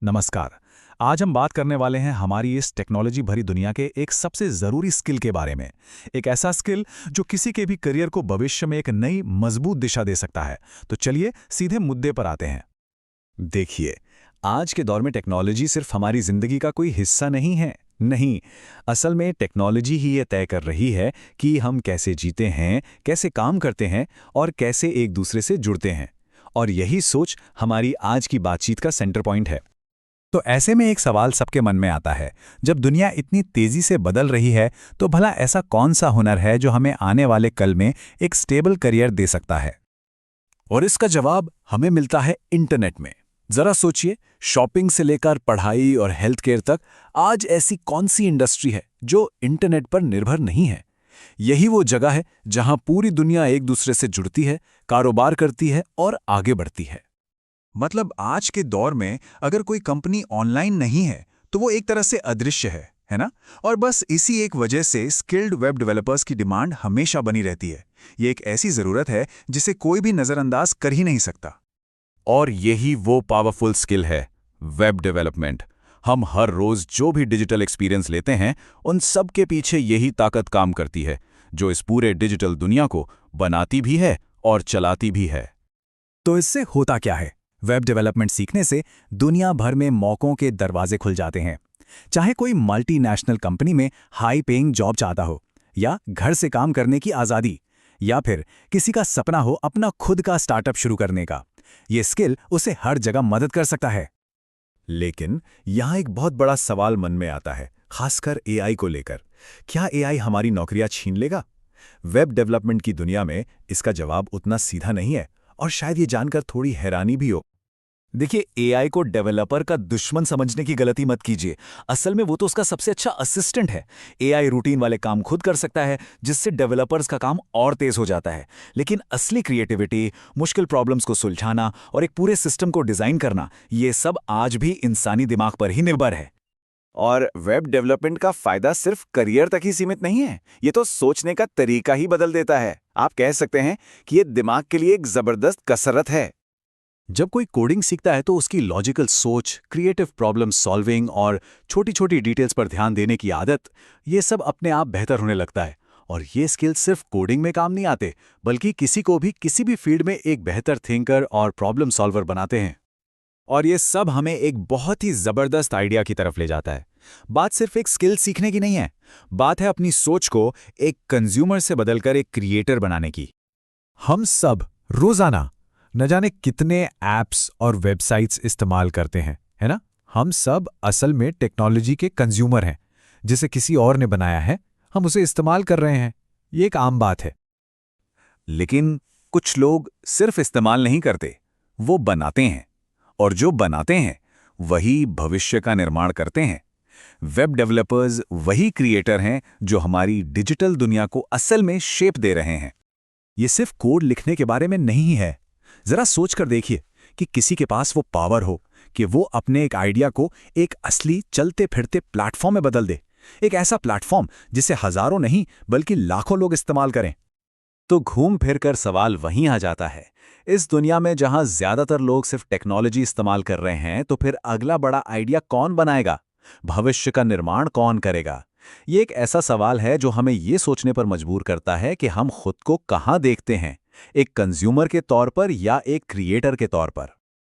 नमस्कार। आज हम बात करने वाले हैं हमारी इस टेक्नोलॉजी भरी दुनिया के एक सबसे ज़रूरी स्किल के बारे में। एक ऐसा स्किल जो किसी के भी करियर को भविष्य में एक नई मजबूत दिशा दे सकता है। तो चलिए सीधे मुद्दे पर आते हैं। देखिए, आज के दौर में टेक्नोलॉजी सिर्फ हमारी ज़िंदगी का कोई हिस्सा नहीं है। नहीं, असल में टेक्नोलॉजी ही ये तय कर रही है कि हम कैसे जीते हैं, कैसे काम करते हैं और कैसे एक दूसरे से जुड़ते हैं। और यही सोच हमारी आज की बातचीत का सेंटर पॉइंट है। तो ऐसे में एक सवाल सबके मन में आता है, जब दुनिया इतनी तेजी से बदल रही है, तो भला ऐसा कौन सा हुनर है जो हमें आने वाले कल में एक स्टेबल करियर दे सकता है? और इसका जवाब हमें मिलता है इंटरनेट में। जरा सोचिए, शॉपिंग से लेकर पढ़ाई और हेल्थ केयर तक, आज ऐसी कौन सी इंडस्ट्री है जो इंटरनेट पर निर्भर नहीं है? यही वो जगह है जहां पूरी दुनिया एक दूसरे से जुड़ती है, कारोबार करती है और आगे बढ़ती है। मतलब आज के दौर में अगर कोई कंपनी ऑनलाइन नहीं है तो वो एक तरह से अदृश्य है ना? और बस इसी एक वजह से स्किल्ड वेब डेवलपर्स की डिमांड हमेशा बनी रहती है। ये एक ऐसी ज़रूरत है जिसे कोई भी नज़रअंदाज कर ही नहीं सकता। और यही वो पावरफुल स्किल है, वेब डेवलपमेंट। हम हर रोज जो भी डिजिटल एक्सपीरियंस लेते हैं, उन सब के पीछे यही ताकत काम करती है, जो इस पूरे डिजिटल दुनिया को बनाती भी है और चलाती भी है। तो इससे होता क्या है? वेब डेवलपमेंट सीखने से दुनिया भर में मौकों के दरवाजे खुल जाते हैं। चाहे कोई मल्टीनेशनल कंपनी में हाई पेइंग जॉब चाहता हो, या घर से काम करने की आज़ादी, या फिर किसी का सपना हो अपना खुद का स्टार्टअप शुरू करने का, ये स्किल उसे हर जगह मदद कर सकता है। लेकिन यहाँ एक बहुत बड़ा सवाल मन में आता है, खासकर एआई को लेकर। क्या एआई हमारी नौकरियां छीन लेगा? वेब डेवलपमेंट की दुनिया में इसका जवाब उतना सीधा नहीं है, और शायद ये जानकर थोड़ी हैरानी भी हो। देखिए, एआई को डेवलपर का दुश्मन समझने की गलती मत कीजिए। असल में वो तो उसका सबसे अच्छा असिस्टेंट है। एआई रूटीन वाले काम खुद कर सकता है, जिससे डेवलपर्स का काम और तेज हो जाता है। लेकिन असली क्रिएटिविटी, मुश्किल प्रॉब्लम्स को सुलझाना और एक पूरे सिस्टम को डिजाइन करना, ये सब आज भी इंसानी दिमाग पर ही निर्भर है। और वेब डेवलपमेंट का फायदा सिर्फ करियर तक ही सीमित नहीं है, ये तो सोचने का तरीका ही बदल देता है। आप कह सकते हैं कि ये दिमाग के लिए एक जबरदस्त कसरत है। जब कोई कोडिंग सीखता है तो उसकी लॉजिकल सोच, क्रिएटिव प्रॉब्लम सॉल्विंग और छोटी छोटी डिटेल्स पर ध्यान देने की आदत, ये सब अपने आप बेहतर होने लगता है। और ये स्किल सिर्फ कोडिंग में काम नहीं आते, बल्कि किसी को भी किसी भी फील्ड में एक बेहतर थिंकर और प्रॉब्लम सॉल्वर बनाते हैं। और ये सब हमें एक बहुत ही जबरदस्त आइडिया की तरफ ले जाता है। बात सिर्फ एक स्किल सीखने की नहीं है, बात है अपनी सोच को एक कंज्यूमर से बदलकर एक क्रिएटर बनाने की। हम सब रोजाना न जाने कितने ऐप्स और वेबसाइट्स इस्तेमाल करते हैं, है ना? हम सब असल में टेक्नोलॉजी के कंज्यूमर हैं। जिसे किसी और ने बनाया है, हम उसे इस्तेमाल कर रहे हैं। ये एक आम बात है। लेकिन कुछ लोग सिर्फ इस्तेमाल नहीं करते, वो बनाते हैं। और जो बनाते हैं वही भविष्य का निर्माण करते हैं। वेब डेवलपर्स वही क्रिएटर हैं जो हमारी डिजिटल दुनिया को असल में शेप दे रहे हैं। ये सिर्फ कोड लिखने के बारे में नहीं है। जरा सोचकर देखिए कि किसी के पास वो पावर हो कि वो अपने एक आइडिया को एक असली चलते फिरते प्लेटफॉर्म में बदल दे। एक ऐसा प्लेटफॉर्म जिसे हजारों नहीं बल्कि लाखों लोग इस्तेमाल करें। तो घूम फिर कर सवाल वहीं आ जाता है, इस दुनिया में जहां ज्यादातर लोग सिर्फ टेक्नोलॉजी इस्तेमाल कर रहे हैं, तो फिर अगला बड़ा आइडिया कौन बनाएगा? भविष्य का निर्माण कौन करेगा? ये एक ऐसा सवाल है जो हमें ये सोचने पर मजबूर करता है कि हम खुद को कहां देखते हैं, एक कंज्यूमर के तौर पर या एक क्रिएटर के तौर पर।